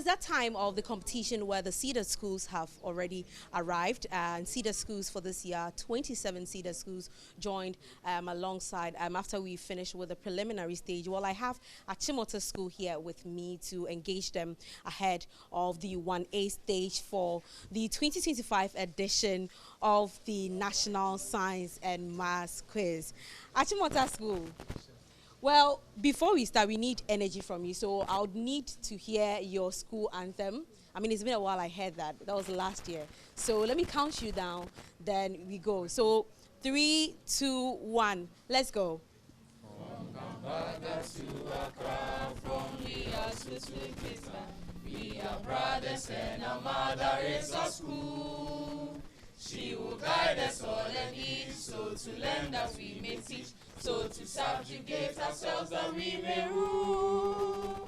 that time of the competition where the Cedar schools have already arrived, and Cedar schools for this year, 27 Cedar schools joined alongside after we finished with the preliminary stage. Well, I have Achimota School here with me to engage them ahead of the 1A stage for the 2025 edition of the National Science and Maths Quiz. Achimota School. Well, before we start, we need energy from you. So I would need to hear your school anthem. I mean, it's been a while I heard that. That was last year. So let me count you down, then we go. So 3, 2, 1. Let's go. From Kampala to Accra, from Leas to Twista, we are brothers and our mother is our school. She will guide us all and each, so to learn that we may teach, so to subjugate ourselves that we may rule.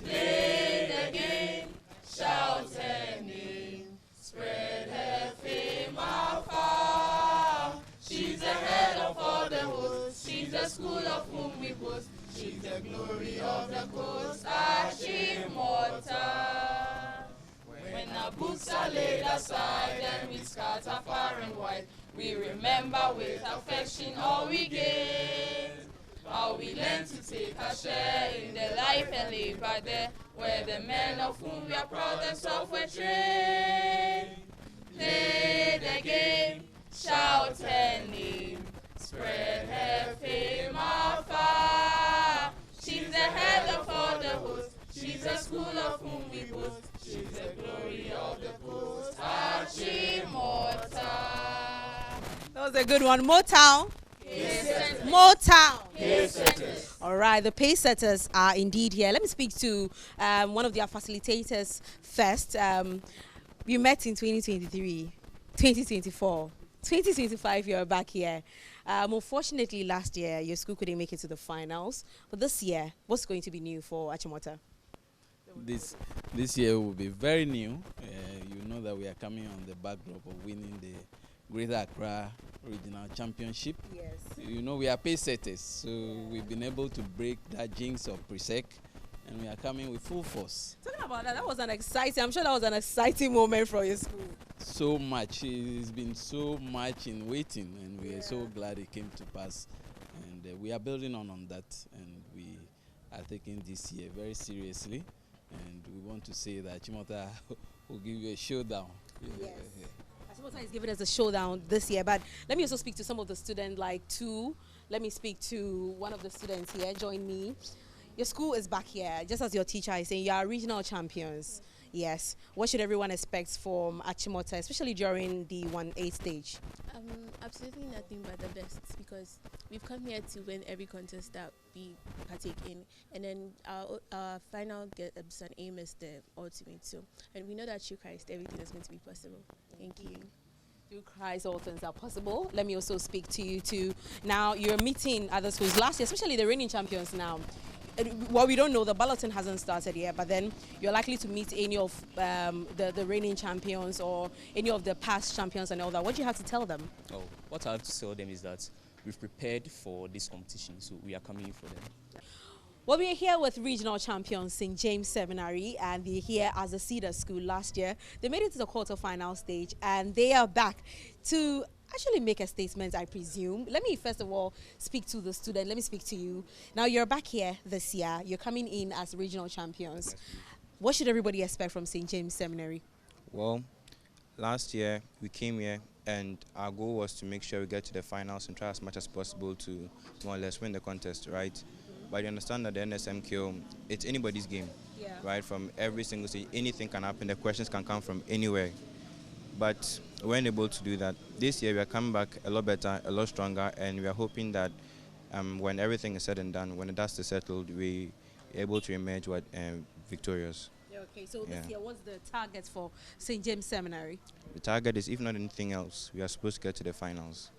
Play the game, shout her name, spread her fame afar. She's the head of all the hosts, she's the school of whom we boast, she's the glory of the coast, Achimota. When our books are laid aside and we scatter far and wide, we remember with affection all we gain. How we learn to take our share in the life and labor there, where the men of whom we are proud themselves were trained. Play the game, shout her name, spread her fame afar. She's the head of all the hosts, she's the school of whom we boast, she's the glory of the coast, Achimota. That was a good one. Motown. Motown. All right, the pace setters are indeed here. Let me speak to one of their facilitators first. We met in 2023, 2024, 2025. You're back here. Unfortunately, last year your school couldn't make it to the finals, but this year, what's going to be new for Achimota? This year will be very new. You know that we are coming on the backdrop of winning the Greater Accra Regional Championship. Yes. You know we are pace setters, so we've been able to break that jinx of Presec, and we are coming with full force. Talking about that, that was an exciting. I'm sure that was an exciting moment for your school. So much. It's been so much in waiting, and we are so glad it came to pass. And we are building on that, and we are taking this year very seriously. And we want to say that Achimota will give you a showdown. Yes. Achimota is giving us a showdown this year. But let me also speak to some of the students, let me speak to one of the students here. Join me. Your school is back here. Just as your teacher is saying, you are regional champions. Yes. What should everyone expect from Achimota, especially during the 1A stage? Absolutely nothing but the best, because we've come here to win every contest that we partake in, and then our final and aim is the ultimate. So, and we know that through Christ everything is going to be possible. Thank you. Through Christ all things are possible. Let me also speak to you too. Now you're meeting other schools last year, especially the reigning champions now. Well, we don't know, the balloting hasn't started yet, but then you're likely to meet any of the reigning champions or any of the past champions and all that. What do you have to tell them? Oh, what I have to tell them is that we've prepared for this competition, so we are coming in for them. Well, we are here with regional champions St. James Seminary, and they're here as a Cedar school last year. They made it to the quarterfinal stage, and they are back to actually make a statement, I presume. Let me first of all speak to the student. Let me speak to you. Now, you're back here this year. You're coming in as regional champions. Yes, what should everybody expect from St. James Seminary? Well, last year we came here and our goal was to make sure we get to the finals and try as much as possible to more or less win the contest, right? But you understand that the NSMQ, it's anybody's game, right? From every single stage, anything can happen. The questions can come from anywhere. But we weren't able to do that. This year we are coming back a lot better, a lot stronger, and we are hoping that when everything is said and done, when the dust is settled, we are able to emerge victorious. Okay, so this year, what's the target for St. James Seminary? The target is, if not anything else, we are supposed to get to the finals.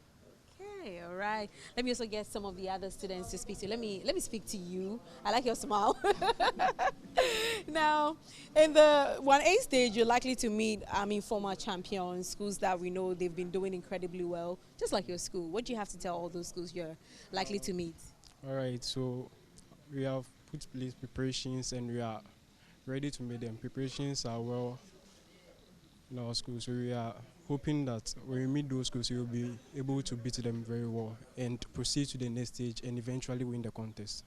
Okay, all right. Let me also get some of the other students to speak to. Let me speak to you. I like your smile. Now, in the 1A stage, you're likely to meet former champions, schools that we know they've been doing incredibly well, just like your school. What do you have to tell all those schools you're likely to meet? All right, so we have put place preparations and we are ready to meet them. Preparations are well in our school, so we are hoping that when we meet those schools, we will be able to beat them very well and proceed to the next stage and eventually win the contest.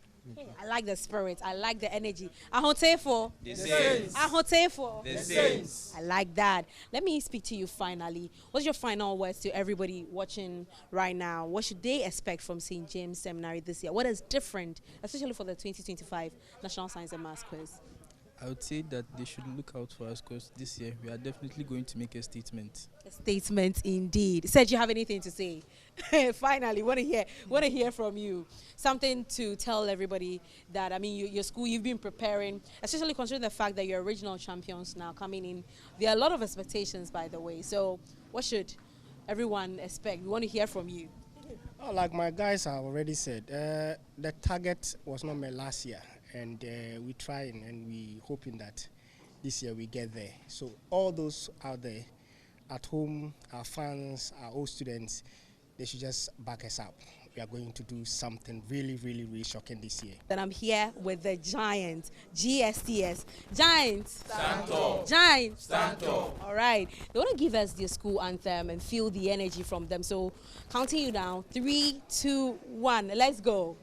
I like the spirit. I like the energy. Ahotefo. The Saints. Ahotefo. The Saints. I like that. Let me speak to you finally. What's your final words to everybody watching right now? What should they expect from St. James Seminary this year? What is different, especially for the 2025 National Science and Maths Quiz? I would say that they should look out for us because this year we are definitely going to make a statement. A statement indeed. Said you have anything to say? Finally, want to hear from you. Something to tell everybody that, I mean, your school, you've been preparing, especially considering the fact that you're regional champions now coming in. There are a lot of expectations, by the way. So what should everyone expect? We want to hear from you. Oh, like my guys have already said, the target was not met last year, and we trying and we hoping that this year we get there. So all those out there at home, our fans, our old students, they should just back us up. We are going to do something really, really, really shocking this year. Then I'm here with the Giants, GSTS. Giants. Stand tall. Giants. Stand tall. All right. They want to give us their school anthem and feel the energy from them. So counting you down, 3, 2, 1. Let's go.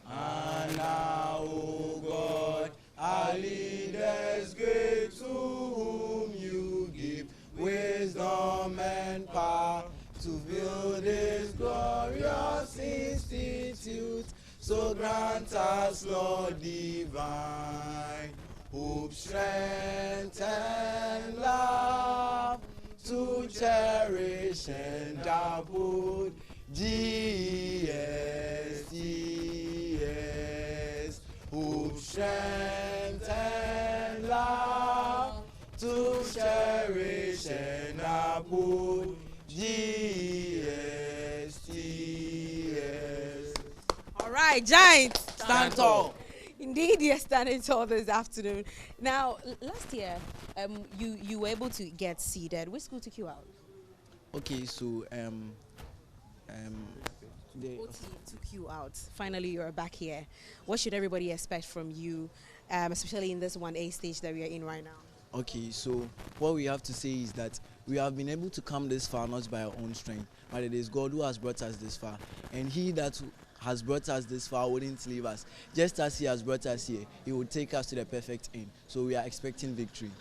And now, O God, our leaders great, to whom you give wisdom and power to build this glorious institute. So grant us, Lord divine, hope, strength, and love to cherish and uphold GSTS. Hope, strength, and love to cherish and uphold GSTS. All right, Giants. Stand tall. Indeed, you're standing tall this afternoon. Now, last year, you were able to get seeded. Which school took you out? Okay, so the OT took you out. Finally, you're back here. What should everybody expect from you, especially in this 1A stage that we are in right now? okay, so what we have to say is that we have been able to come this far not by our own strength, but it is God who has brought us this far, and He that has brought us this far wouldn't leave us. Just as He has brought us here, He will take us to the perfect end. So we are expecting victory.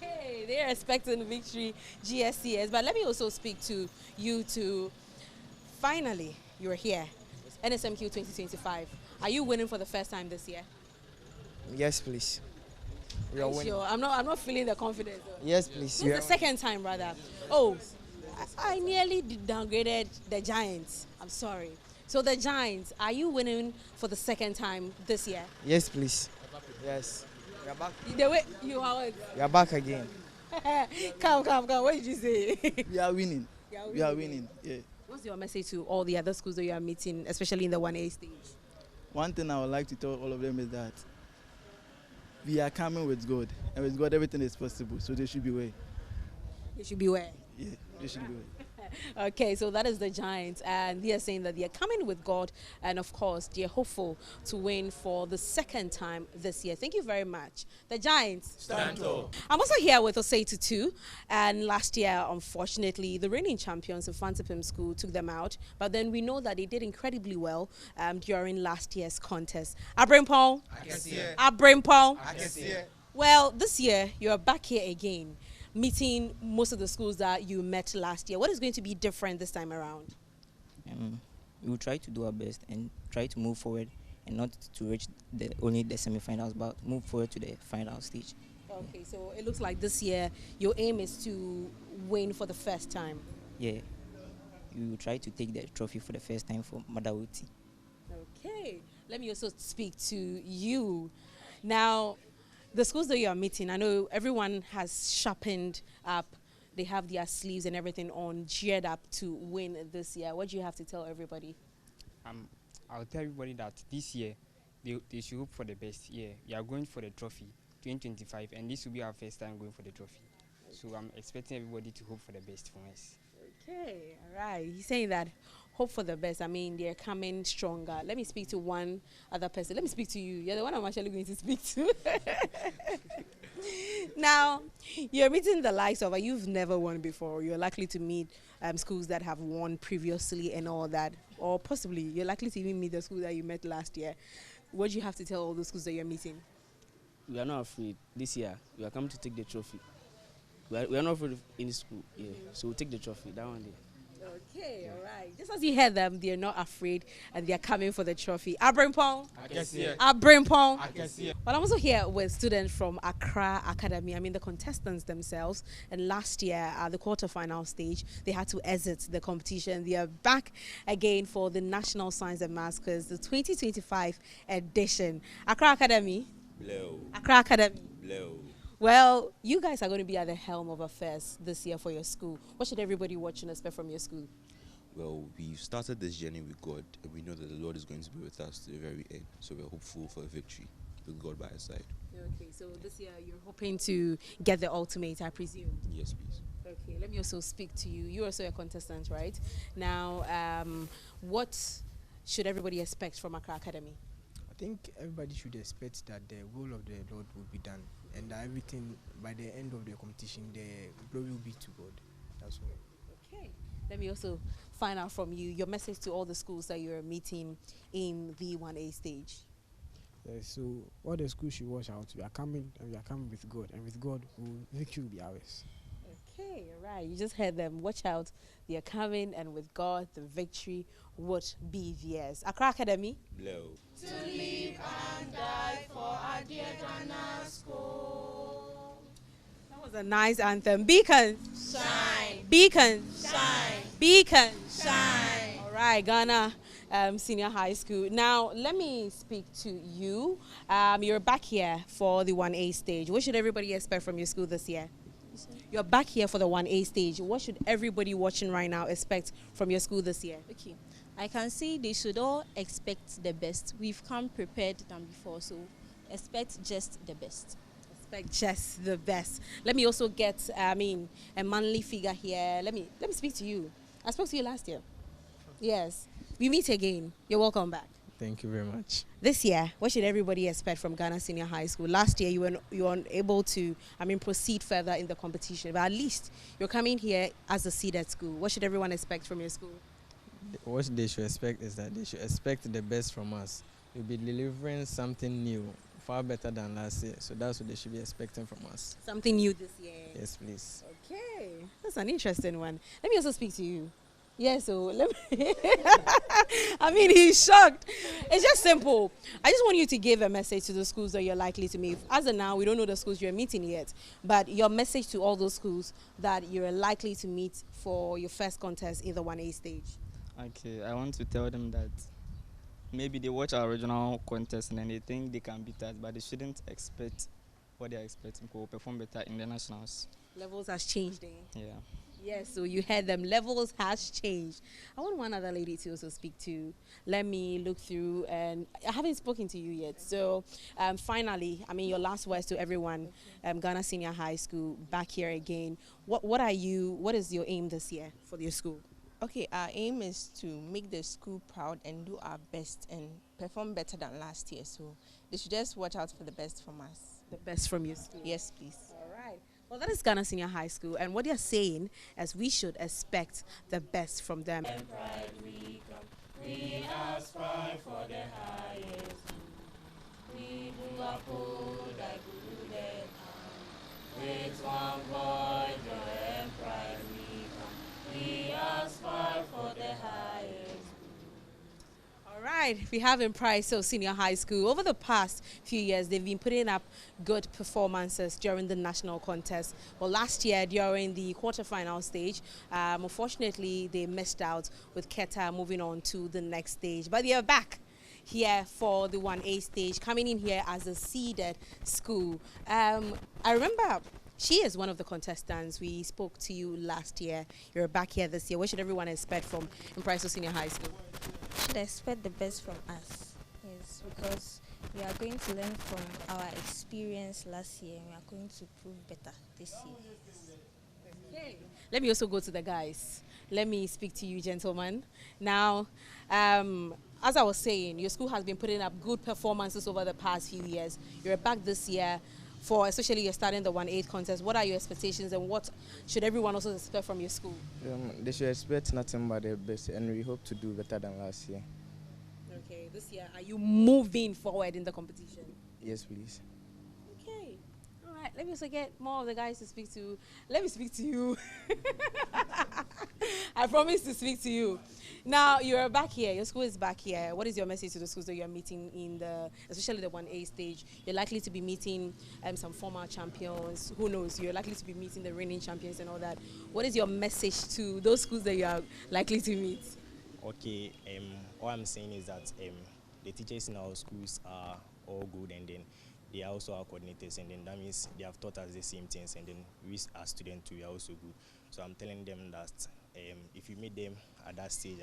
Okay, they're expecting victory, GSCS. But let me also speak to you to, finally, you're here, NSMQ 2025. Are you winning for the first time this year? Yes, please. We are winning. Sure, I'm not feeling the confidence. Though. Yes, please. This is the second time, rather. Oh, I nearly downgraded the Giants. I'm sorry. So the Giants, are you winning for the second time this year? Yes, please. Yes. We are back. The way you are. We are back again. Come. What did you say? We are winning. We are winning. Yeah. What's your message to all the other schools that you are meeting, especially in the 1A stage? One thing I would like to tell all of them is that we are coming with God, and with God everything is possible. So they should be aware. They should be aware. Yeah, they should be aware. Okay, so that is the Giants, and they are saying that they are coming with God, and of course, they are hopeful to win for the second time this year. Thank you very much. The Giants. Stand tall. I'm also here with Osei Tutu, and last year, unfortunately, the reigning champions of Fantipim School took them out, but then we know that they did incredibly well during last year's contest. Abrimpong. Abrimpong. Well, this year, you are back here again, meeting most of the schools that you met last year. What is going to be different this time around? We will try to do our best and try to move forward, and not to reach only the semi-finals, but move forward to the final stage. Okay, so it looks like this year your aim is to win for the first time. Yeah, we will try to take the trophy for the first time for Madawuti. Okay, let me also speak to you. Now, the schools that you are meeting, I know everyone has sharpened up. They have their sleeves and everything on, geared up to win this year. What do you have to tell everybody? I'll tell everybody that this year, they should hope for the best. Yeah, we are going for the trophy, 2025, and this will be our first time going for the trophy. So I'm expecting everybody to hope for the best from us. Okay, all right. He's saying that hope for the best. I mean, they're coming stronger. Let me speak to one other person. Let me speak to you. You're the one I'm actually going to speak to. Now, you're meeting the likes of, you've never won before. You're likely to meet schools that have won previously and all that. Or possibly, you're likely to even meet the school that you met last year. What do you have to tell all those schools that you're meeting? We are not afraid. This year, we are coming to take the trophy. We are not afraid of any school. Yeah. So we'll take the trophy. That one day. Okay, all right. Just as you heard them, they're not afraid and they're coming for the trophy. Abrimpong. I can see it. Abrimpong. I can see it. But I'm also here with students from Accra Academy. I mean, the contestants themselves. And last year, at the quarterfinal stage, they had to exit the competition. They are back again for the National Science and Maths quiz, the 2025 edition. Accra Academy. Blow. Accra Academy. Blow. Well, you guys are going to be at the helm of affairs this year for your school. What should everybody watching expect from your school? Well, we've started this journey with God, and we know that the Lord is going to be with us to the very end. So we're hopeful for a victory with God by our side. Okay, so this year you're hoping to get the ultimate, I presume? Yes, please. Okay, let me also speak to you. You're also a contestant, right? Now, what should everybody expect from Accra Academy? I think everybody should expect that the will of the Lord will be done, and that everything by the end of the competition, the glory will be to God. That's all. Okay. Let me also find out from you your message to all the schools that you're meeting in the 1A stage. So all the schools should watch out. We are coming, and we are coming with God, and with God, victory will be ours. Okay, all right. You just heard them. Watch out. They are coming, and with God, the victory would be theirs. Accra Academy. Blow. To live and die for our dear Ghana school. That was a nice anthem. Beacons. Shine. Beacons. Shine. Beacons. Shine. All right, Ghana Senior High School. Now, let me speak to you. You're back here for the 1A stage. What should everybody expect from your school this year? You're back here for the 1A stage. What should everybody watching right now expect from your school this year? Okay, I can say they should all expect the best. We've come prepared than before, so expect just the best. Expect just the best. Let me also get, a manly figure here. Let me speak to you. I spoke to you last year. Yes. We meet again. You're welcome back. Thank you very much. This year, what should everybody expect from Ghana Senior High School? Last year, you were unable to, proceed further in the competition. But at least you're coming here as a seeded school. What should everyone expect from your school? What they should expect is that they should expect the best from us. We'll be delivering something new, far better than last year. So that's what they should be expecting from us. Something new this year. Yes, please. Okay, that's an interesting one. Let me also speak to you. Yeah, so let me he's shocked. It's just simple. I just want you to give a message to the schools that you're likely to meet. As of now, we don't know the schools you're meeting yet, but your message to all those schools that you're likely to meet for your first contest in the 1A stage. Okay, I want to tell them that maybe they watch our regional contest and then they think they can beat us, but they shouldn't expect what they're expecting. We'll perform better in the nationals. Levels has changed, eh? Yeah. Yes, so you heard them. Levels has changed. I want one other lady to also speak to. Let me look through, and I haven't spoken to you yet. So finally, your last words to everyone, Ghana Senior High School, back here again. What is your aim this year for your school? Okay, our aim is to make the school proud and do our best and perform better than last year. So they should just watch out for the best from us. The best from your school? Yes, please. All right. Well, that is Ghana Senior High School, and what they're saying is we should expect the best from them. We aspire for the highest. We do uphold the good and with one voice, joy and pride we come. We aspire for the highest. All right, we have in Price Senior High School. Over the past few years, they've been putting up good performances during the national contest. Well, last year during the quarterfinal stage, unfortunately, they missed out with Keta moving on to the next stage. But they are back here for the 1A stage, coming in here as a seeded school. I remember she is one of the contestants. We spoke to you last year. You're back here this year. What should everyone expect from Price Senior High School? Should expect the best from us. Yes, because we are going to learn from our experience last year and we are going to prove better this year. Okay. Let me also go to the guys. Let me speak to you, gentlemen. Now, as I was saying, your school has been putting up good performances over the past few years. You're back this year. for especially you're starting the 1/8 contest. What are your expectations and what should everyone also expect from your school? They should expect nothing but the best, and we hope to do better than last year. Okay, this year, are you moving forward in the competition? Yes, please. Okay. All right. Let me also get more of the guys to speak to. Let me speak to you. I promise to speak to you. Now, you're back here. Your school is back here. What is your message to the schools that you're meeting in the, especially the 1A stage? You're likely to be meeting some former champions. Who knows? You're likely to be meeting the reigning champions and all that. What is your message to those schools that you are likely to meet? Okay. What I'm saying is that the teachers in our schools are all good, and then they are also our coordinators, and then that means they have taught us the same things, and then we as students too, we are also good. So I'm telling them that if you meet them at that stage,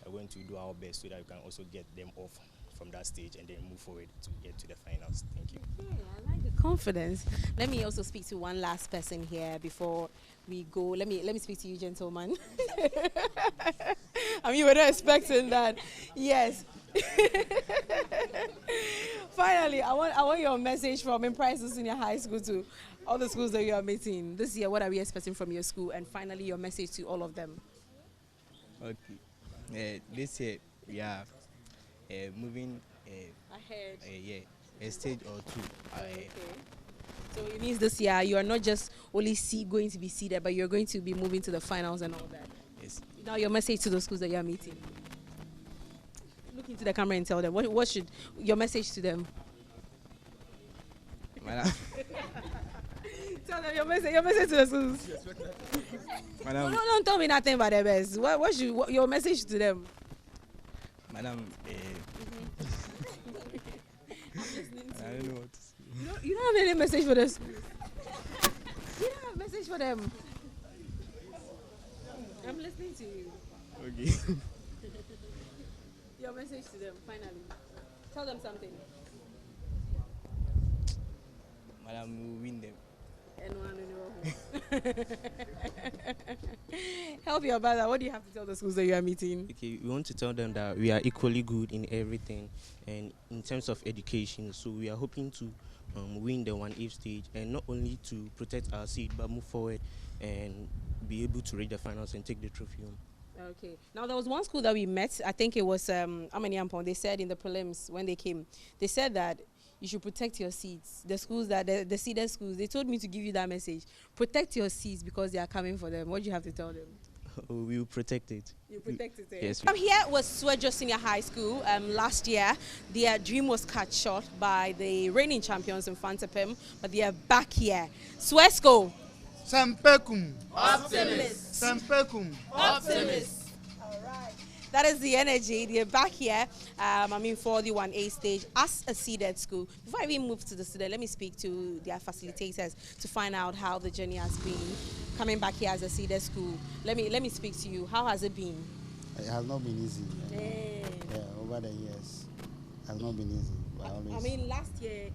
we're going to do our best so that we can also get them off from that stage and then move forward to get to the finals. Thank you. Okay, I like the confidence. Let me also speak to one last person here before we go. Let me speak to you, gentlemen. I mean, you were not expecting that. Yes. Finally, I want your message from Empire Senior High School to all the schools that you are meeting this year. What are we expecting from your school? And finally, your message to all of them. Okay. This year we are moving ahead. A stage or two. Okay. So it means this year you are not just only going to be seeded, but you're going to be moving to the finals and all that. Yes. Now your message to the schools that you are meeting. Look into the camera and tell them what should your message to them. Tell them your message to the schools. Madam, No, don't tell me nothing about the best. What your message to them? Madam, I don't know what to say. You don't have any message for the schools. You don't have a message for them. I'm listening to you. Okay. Your message to them, finally. Tell them something. Madam, we will win them. Help your brother. What do you have to tell the schools that you are meeting? Okay, we want to tell them that we are equally good in everything and in terms of education. So we are hoping to win the 1/8 stage, and not only to protect our seed but move forward and be able to reach the finals and take the trophy home. Okay. Now there was one school that we met. I think it was Amaniampong. They said in the prelims when they came, they said that you should protect your seeds. The schools that the seeded schools, they told me to give you that message. Protect your seeds because they are coming for them. What do you have to tell them? We will protect it. You protect it. Yes. I'm here with Swejo Senior High School. Last year, their dream was cut short by the reigning champions in Fantapim, but they are back here. Swesco. Sempekum. Optimist. Sempekum. Optimist. All right. That is the energy. They're back here, for the 1A stage as a seeded school. Before I even move to the student, let me speak to their facilitators to find out how the journey has been coming back here as a seeded school. Let me speak to you. How has it been? It has not been easy. Over the years, it has not been easy. But Last year,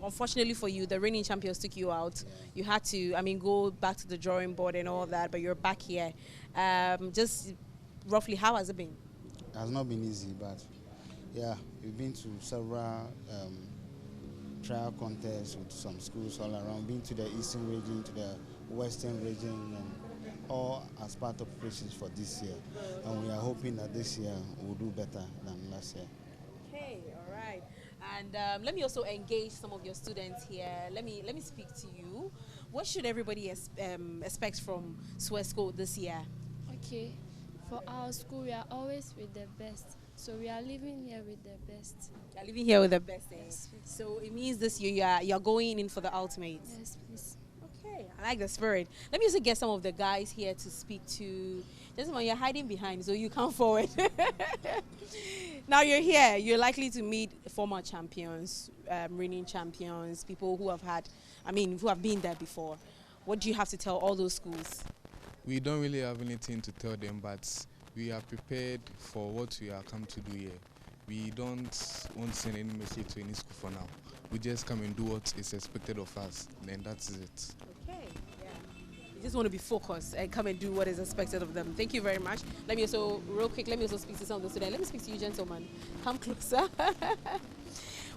unfortunately for you, the reigning champions took you out. Yeah. You had to, go back to the drawing board and all that, but you're back here. Just roughly, how has it been? It has not been easy, but yeah, we've been to several trial contests with some schools all around. Been to the eastern region, to the western region, and all as part of preparations for this year. And we are hoping that this year we'll do better than last year. Okay, all right. And let me also engage some of your students here. Let me speak to you. What should everybody expect from Swesco this year? Okay. For our school, we are always with the best. So we are living here with the best. You are living here with the best. Yes, please. So it means this year you're going in for the ultimate. Yes, please. Okay, I like the spirit. Let me also get some of the guys here to speak to. Gentlemen, you're hiding behind, so you come forward. Now you're here. You're likely to meet former champions, reigning champions, people who have who have been there before. What do you have to tell all those schools? We don't really have anything to tell them, but we are prepared for what we are come to do here. We don't want to send any message to any school for now. We just come and do what is expected of us, and that's it. Okay, yeah. You just want to be focused and come and do what is expected of them. Thank you very much. Let me also, real quick, speak to some of the students. Let me speak to you, gentlemen. Come closer.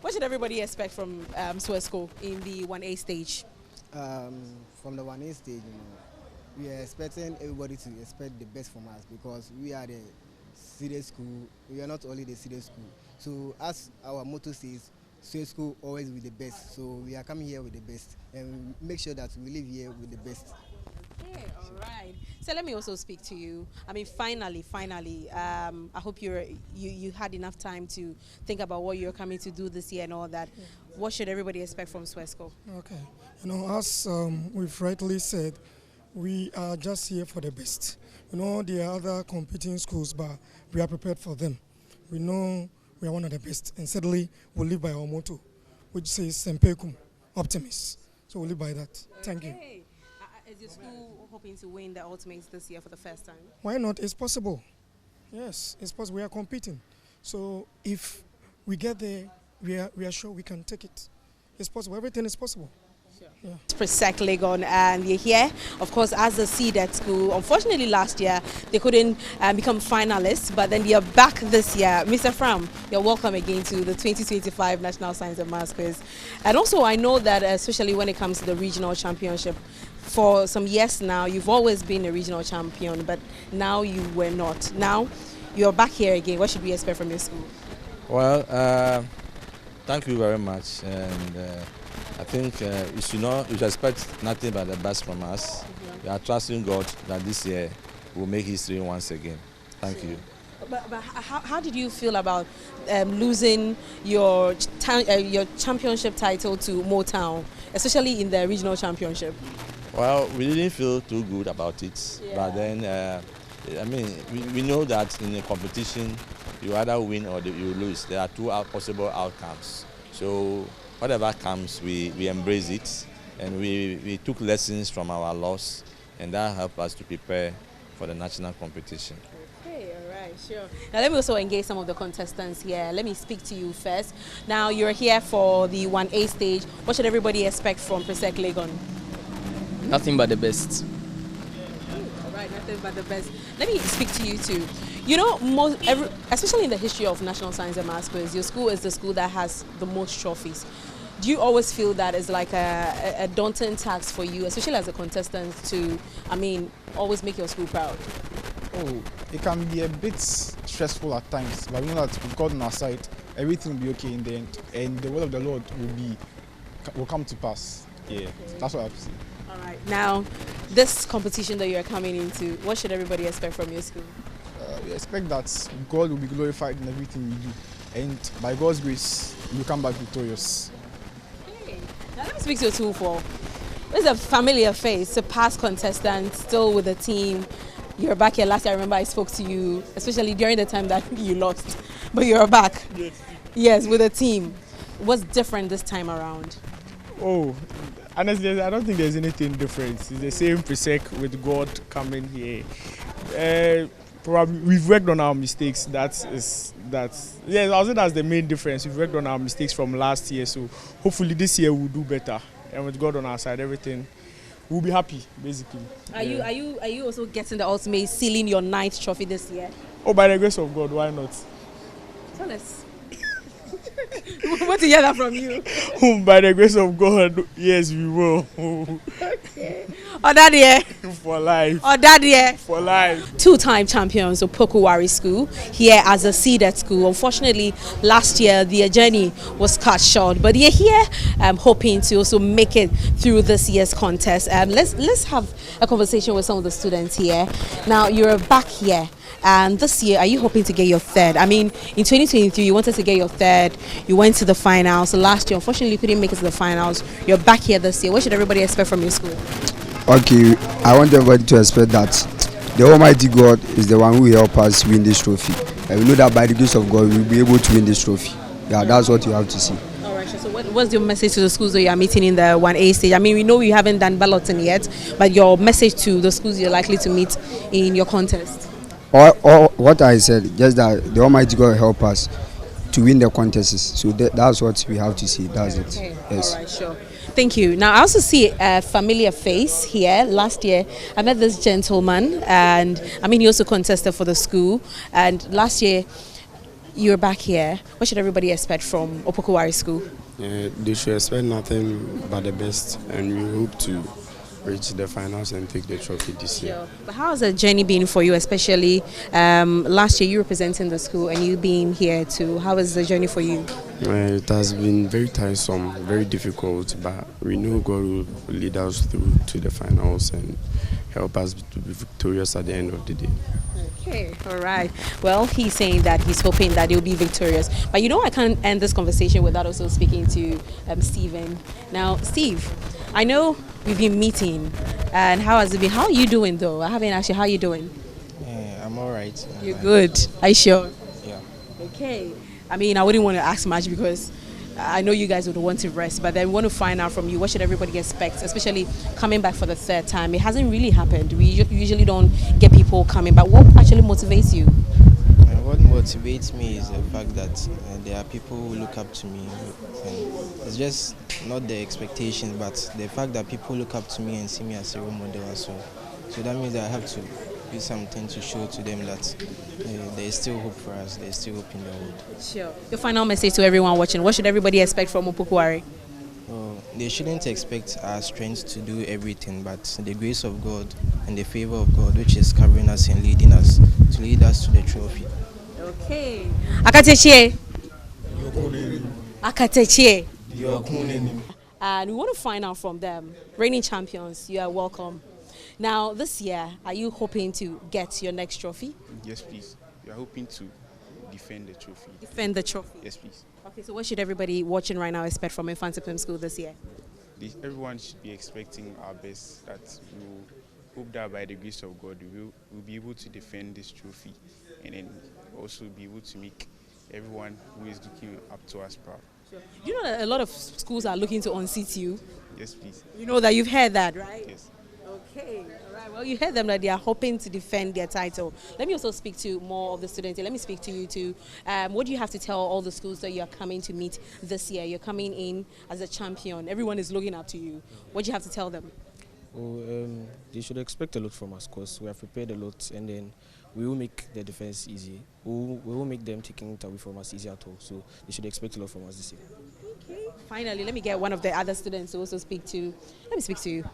What should everybody expect from Swesco in the 1A stage? From the 1A stage, we are expecting everybody to expect the best from us because we are the serious school. We are not only the serious school. So as our motto says, Swesco always with the best. So we are coming here with the best and make sure that we live here with the best. Okay, all right. So let me also speak to you. I mean, finally, I hope you had enough time to think about what you're coming to do this year and all that. Yeah. What should everybody expect from Swesco? Okay, as we've rightly said, we are just here for the best. There are other competing schools, but we are prepared for them. We know we are one of the best, and certainly we'll live by our motto, which says Sempecum, optimist. So we'll live by that. Thank you. Is your school hoping to win the Ultimates this year for the first time? Why not? It's possible. Yes, it's possible. We are competing. So if we get there, we are sure we can take it. It's possible. Everything is possible. Yeah. Presec Legon, and you're here, of course, as a seeded school. Unfortunately, last year they couldn't become finalists, but then you're back this year. Mr. Fram, you're welcome again to the 2025 National Science and Maths Quiz. And also, I know that especially when it comes to the regional championship, for some years now, you've always been a regional champion, but now you were not. Now you're back here again. What should we expect from your school? Well, thank you very much. And I think you should expect nothing but the best from us. We are trusting God that this year we'll make history once again. Thank you. But how did you feel about losing your championship title to Motown, especially in the regional championship? Well, we didn't feel too good about it. Yeah. But then, we know that in a competition, you either win or you lose. There are two possible outcomes. So whatever comes, we embrace it, and we took lessons from our loss, and that helped us to prepare for the national competition. Okay, all right, sure. Now let me also engage some of the contestants here. Let me speak to you first. Now you're here for the 1A stage. What should everybody expect from Presec Legon? Nothing but the best. All right, nothing but the best. Let me speak to you too. Especially in the history of National Science and Maths Quiz, your school is the school that has the most trophies. Do you always feel that it's like a daunting task for you, especially as a contestant, to, always make your school proud? Oh, it can be a bit stressful at times, but we know that with God on our side, everything will be okay in the end, and the word of the Lord will come to pass. Yeah, that's what I have to say. All right. Now, this competition that you're coming into, what should everybody expect from your school? We expect that God will be glorified in everything we do, and by God's grace, we'll come back victorious. Okay. Now let me speak to you too for. This is a familiar face, a past contestant, still with the team. You're back here. Last year, I remember I spoke to you, especially during the time that you lost, but you're back. Yes, with the team. What's different this time around? Oh, honestly, I don't think there's anything different. It's the same Presec with God coming here. Probably we've worked on our mistakes. That's I'll say that's the main difference. We've worked on our mistakes from last year, so hopefully this year we'll do better. And with God on our side, everything, we'll be happy, basically. Are you also getting the ultimate, sealing your 9th trophy this year? Oh, by the grace of God, why not? Tell us. We want to hear that from you. By the grace of God, yes, we will. Okay. Oh, Daddy. For life. Oh, Daddy. For life. 2-time champions of Pokowari School, here as a seeded school. Unfortunately, last year, their journey was cut short. But they're here hoping to also make it through this year's contest. Let's have a conversation with some of the students here. Now, you're back here. And this year, are you hoping to get your 3rd? In 2023, you wanted to get your 3rd. You went to the finals. Last year, unfortunately, you couldn't make it to the finals. You're back here this year. What should everybody expect from your school? Okay, I want everybody to expect that the Almighty God is the one who will help us win this trophy. And we know that by the grace of God, we'll be able to win this trophy. Yeah, that's what you have to see. All right, so what's your message to the schools that you are meeting in the 1A stage? We know you haven't done balloting yet, but your message to the schools you're likely to meet in your contest? Or what I said, just that the Almighty God help us to win the contests. So that's what we have to see. That's it. Okay. Yes. All right, sure. Thank you. Now, I also see a familiar face here. Last year, I met this gentleman, and he also contested for the school. And last year, you're back here. What should everybody expect from Opoku School? They should expect nothing but the best, and we hope to reach the finals and take the trophy this year. But how has the journey been for you, especially last year you representing the school and you being here too? How was the journey for you? It has been very tiresome, very difficult, but we know God will lead us through to the finals and help us to be victorious at the end of the day. Okay, all right. Well, he's saying that he's hoping that they'll be victorious. But you know, I can't end this conversation without also speaking to Stephen. Now, Steve, I know we've been meeting, and how has it been? How are you doing, though? I haven't asked you, how are you doing? Yeah, I'm all right. You're good. Are you sure? Yeah. Okay. I mean, I wouldn't want to ask much because I know you guys would want to rest, but then we want to find out from you, what should everybody expect, especially coming back for the third time? It hasn't really happened. We usually don't get people coming back. What actually motivates you? What motivates me is the fact that there are people who look up to me. And it's just not the expectations, but the fact that people look up to me and see me as a role model as well. So that means that I have to do something to show to them that there is still hope for us, there is still hope in the world. Sure. Your final message to everyone watching, what should everybody expect from Opoku? They shouldn't expect our strength to do everything, but the grace of God and the favor of God, which is covering us and leading us to lead us to the trophy. Okay. Akateche. Akateche. And we want to find out from them. Reigning champions, you are welcome. Now, this year, are you hoping to get your next trophy? Yes, please. We are hoping to defend the trophy. Defend the trophy? Yes, please. Okay, so what should everybody watching right now expect from Infantsipim School this year? Everyone should be expecting our best, that we will hope that by the grace of God, we'll be able to defend this trophy and then also be able to make everyone who is looking up to us proud. Sure. You know that a lot of schools are looking to unseat you? Yes, please. You know that, you've heard that, right? Yes. Okay, all right. Well, you heard them that they are hoping to defend their title. Let me also speak to more of the students. Let me speak to you too. What do you have to tell all the schools that you are coming to meet this year? You're coming in as a champion. Everyone is looking up to you. What do you have to tell them? They should expect a lot from us because we have prepared a lot, and then we will make the defense easy. We will make them taking it away from us easy at all. So they should expect a lot from us this year. Okay. Finally, let me get one of the other students to also speak to. Let me speak to you.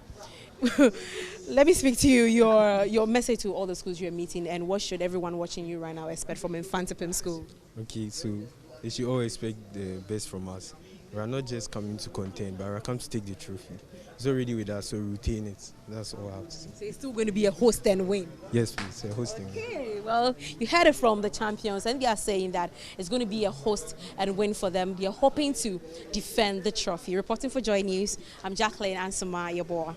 Let me speak to you, your message to all the schools you're meeting, and what should everyone watching you right now expect from Infantsipim School? Okay, so they should all expect the best from us. We are not just coming to contend, but we are coming to take the trophy. It's already with us, so retain it. That's all I have to say. So it's still going to be a host and win? Yes, please, a host and win. Okay, well, you heard it from the champions, and they are saying that it's going to be a host and win for them. They are hoping to defend the trophy. Reporting for Joy News, I'm Jacqueline Ansama Yaboa.